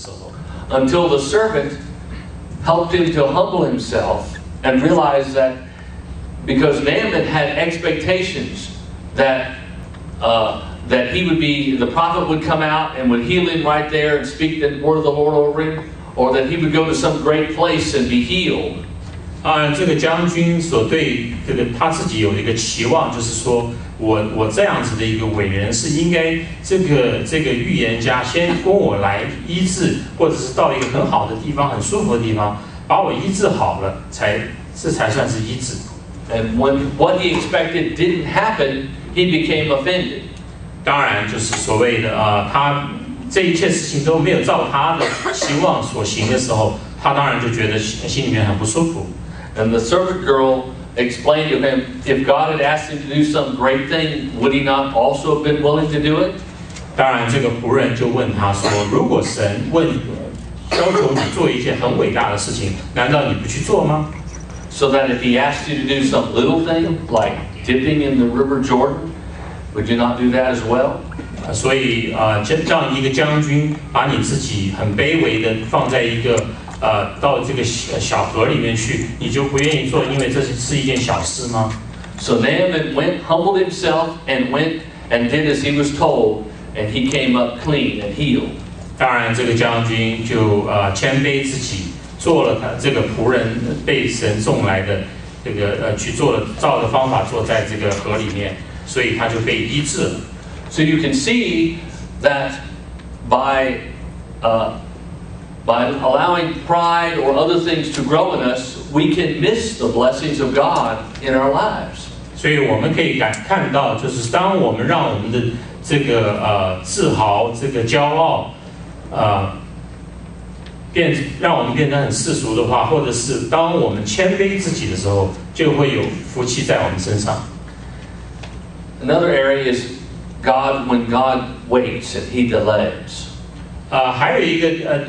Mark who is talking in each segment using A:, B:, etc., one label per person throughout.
A: 时候。
B: Until the servant helped him to humble himself and realize that because Naaman had expectations that that he would be, the prophet would come out and would heal him right there and speak the word of the Lord over him, or that he would go to some great place and be healed.
A: 这个将军所对这个他自己有一个期望，就是说我这样子的一个伟人是应该这个预言家先跟我来医治，或者是到一个很好的地方、很舒服的地方，把我医治好了，这才算是医治。
B: And when what he expected didn't happen, he became offended.
A: 当然，就是所谓的他这一切事情都没有照他的期望所行的时候，他当然就觉得心里面很不舒服。
B: And the servant girl explained to him, if God had asked him to do some great thing, would he not also have been willing to do it?
A: 当然，这个仆人就问他说：“如果神要求你做一件很伟大的事情，难道你不去做吗？”
B: So that if he asked you to do some little thing, like dipping in the river Jordan, would you not do that as well?
A: 所以让一个将军把你自己很卑微的放在一个到这个小河里面去，你就不愿意做，因为这是一件小事吗？
B: So Naaman humbled himself, and went and did as he was told, and he came up clean and healed.
A: 当然，这个将军就谦卑自己，做了他这个仆人被神送来的这个去做了，照着方法做在这个河里面，所以他就被医治了。
B: So you can see that by allowing pride or other things to grow in us, we can miss the blessings of God in our lives.
A: 所以我们可以看到，就是当我们让我们的这个自豪、这个骄傲，让我们变得很世俗的话，或者是当我们谦卑自己的时候，就会有福气在我们身上。
B: Another area is when God waits and He delays.
A: 还有一个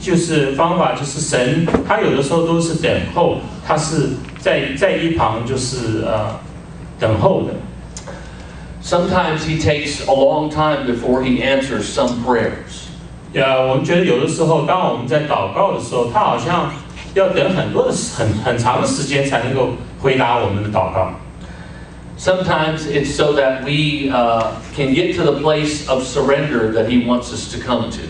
A: 就是方法，就是神他有的时候都是等候，他是在一旁就是等候的。
B: Sometimes He takes a long time before He answers some prayers.
A: 我们觉得有的时候，当我们在祷告的时候，他好像要等很长的时间才能够回答我们的祷告。
B: Sometimes it's so that we can get to the place of surrender that He wants us to come to.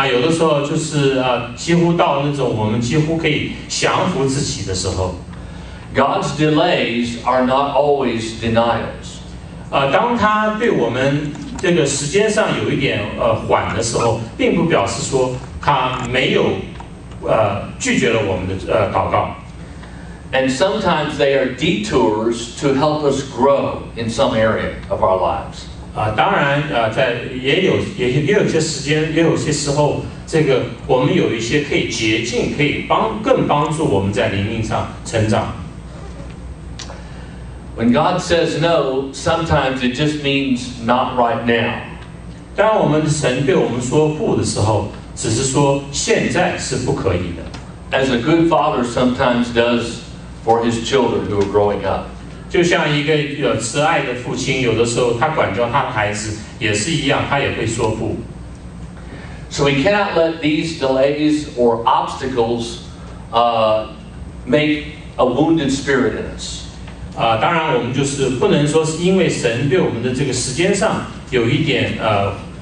A: 有的时候就是几乎到那种我们几乎可以降服自己的时候。
B: God's delays are not always denials.
A: 当他对我们这个时间上有一点缓的时候，并不表示说他没有拒绝了我们的祷告。
B: And sometimes they are detours to help us grow in some area of our lives.
A: 当然也有些时间，也有些时候，这个我们有一些可以捷径，可以更帮助我们在灵命上成长。
B: When God says no, sometimes it just means not right now.
A: 当我们神对我们说不的时候，只是说现在是不可以的。
B: As a good father sometimes does for his children who are growing up.
A: 就像一个有慈爱的父亲，有的时候他管教他的孩子也是一样，他也会说不。
B: So we cannot let these delays or obstacles make a wounded spirit in us.
A: 当然我们就是不能说是因为神对我们的这个时间上有一点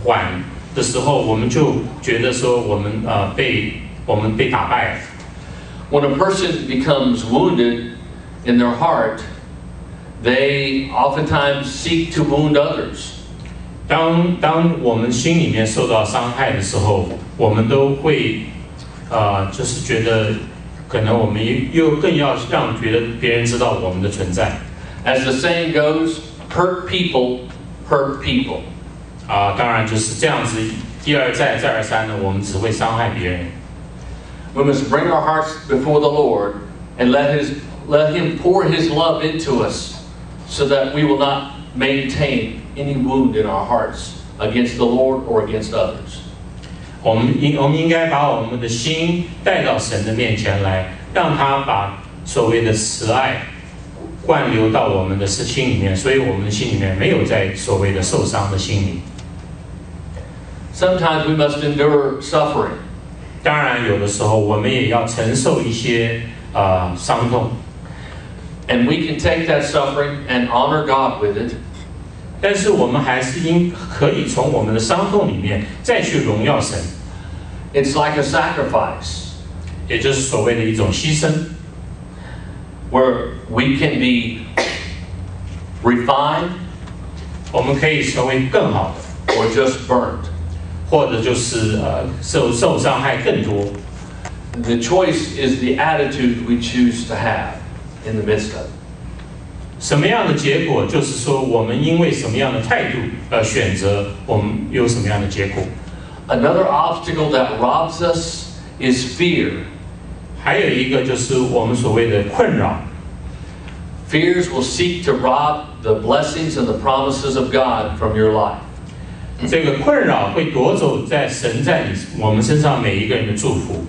A: 缓的时候，我们就觉得说我们被打败了。
B: When a person becomes wounded in their heart, they oftentimes seek to wound others.
A: 当我们心里面受到伤害的时候，我们都会就是觉得可能我们更要让觉得别人知道我们的存在。
B: As the saying goes, hurt people hurt people.
A: 当然就是这样子，一而再再而三的，我们只会伤害别人。
B: We must bring our hearts before the Lord and let Him pour His love into us, so that we will not maintain any wound in our hearts against the Lord or against others.
A: 我们应该把我们的心带到神的面前来，让他把所谓的慈爱灌流到我们的心里面，所以我们的心里面没有在所谓的受伤的心里。
B: Sometimes we must endure suffering.
A: 当然，有的时候我们也要承受一些伤痛。
B: And we can take that suffering and honor God with it.
A: 但是我们还是可以从我们的伤痛里面再去荣耀神。
B: It's like a sacrifice.
A: 也就是所谓的一种牺牲。
B: Where we can be refined.
A: 我们可以成为更好的。
B: Or just burned.
A: 或者就是受伤害更多。
B: The choice is the attitude we choose to have in the midst of it.
A: 什么样的结果，就是说我们因为什么样的态度选择，我们有什么样的结果。
B: Another obstacle that robs us is fear.
A: 还有一个就是我们所谓的困扰。
B: Fears will seek to rob the blessings and the promises of God from your life.
A: 这个困扰会夺走在神在我们身上每一个人的祝福。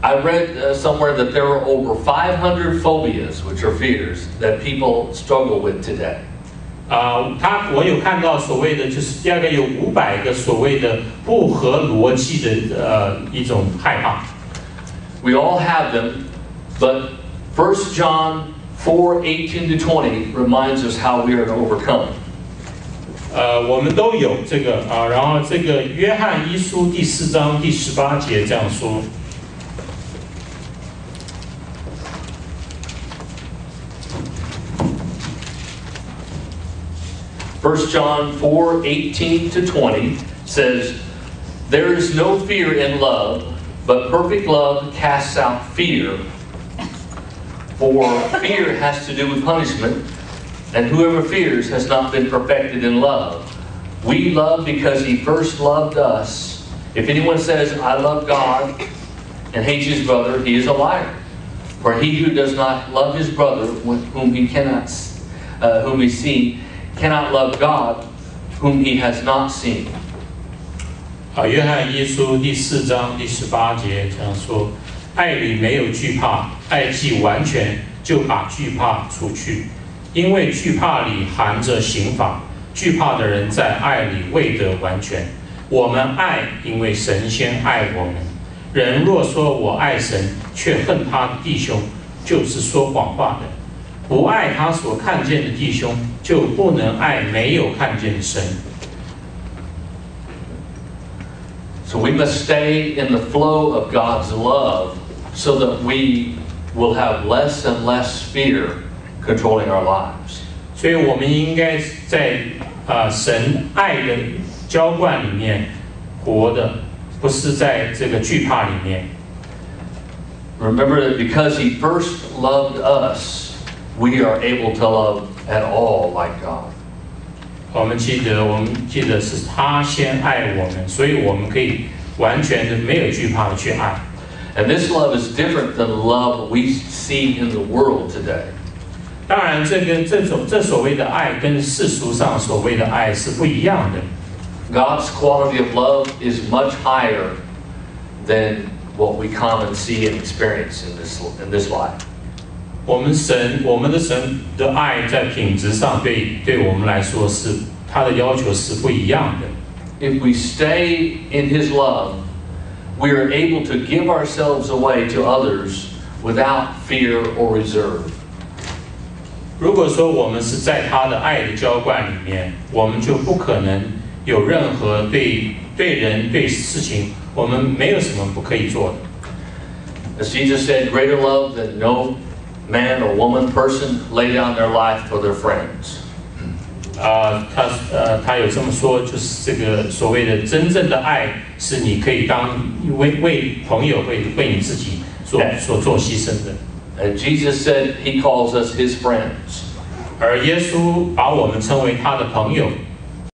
B: I read somewhere that there are over 500 phobias, which are fears, that people struggle with today.
A: 我有看到所谓的就是大概有500个所谓的不合逻辑的一种害怕。
B: We all have them, but 1 John 4:18 to 20 reminds us how we are to overcome.
A: 我们都有这个然后这个约翰一书第4章第18节这样说。
B: 1 John 4:18 to 20 says, "There is no fear in love, but perfect love casts out fear. For fear has to do with punishment, and whoever fears has not been perfected in love. We love because He first loved us. If anyone says, 'I love God,' and hates his brother, he is a liar. For he who does not love his brother, whom he seen, cannot love God, whom he has not seen."
A: 约翰一书第4章第18节这样说：爱里没有惧怕，爱既完全，就把惧怕除去。因为惧怕里含着刑罚，惧怕的人在爱里未得完全。我们爱，因为神先爱我们。人若说我爱神，却恨他的弟兄，就是说谎话的。不爱他所看见的弟兄，就不能爱没有看见的神。
B: So we must stay in the flow of God's love so that we will have less and less fear controlling our lives.
A: 所以我们应该在神爱的浇灌里面活的，不是在这个惧怕里面。
B: Remember that because He first loved us, we are able to love at all like God.
A: 我们记得是他先爱我们，所以我们可以完全的没有惧怕的去爱。
B: And this love is different than the love we see in the world today.
A: 当然，这所谓的爱跟世俗上所谓的爱是不一样的。
B: God's quality of love is much higher than what we commonly see and experience in this life.
A: 我们的神的爱在品质上对我们来说是他的要求是不一样的。
B: If we stay in His love, we are able to give ourselves away to others without fear or reserve.
A: 如果说我们是在他的爱的浇灌里面，我们就不可能有任何对人对事情，我们没有什么不可以做的。
B: As Jesus said, "Greater love than no man or woman, person lay down their life for their friends."
A: 他有这么说，就是这个所谓的真正的爱，是你可以为朋友为你自己所做牺牲的。
B: And Jesus said He calls us His friends.
A: 而耶稣把我们称为他的朋友。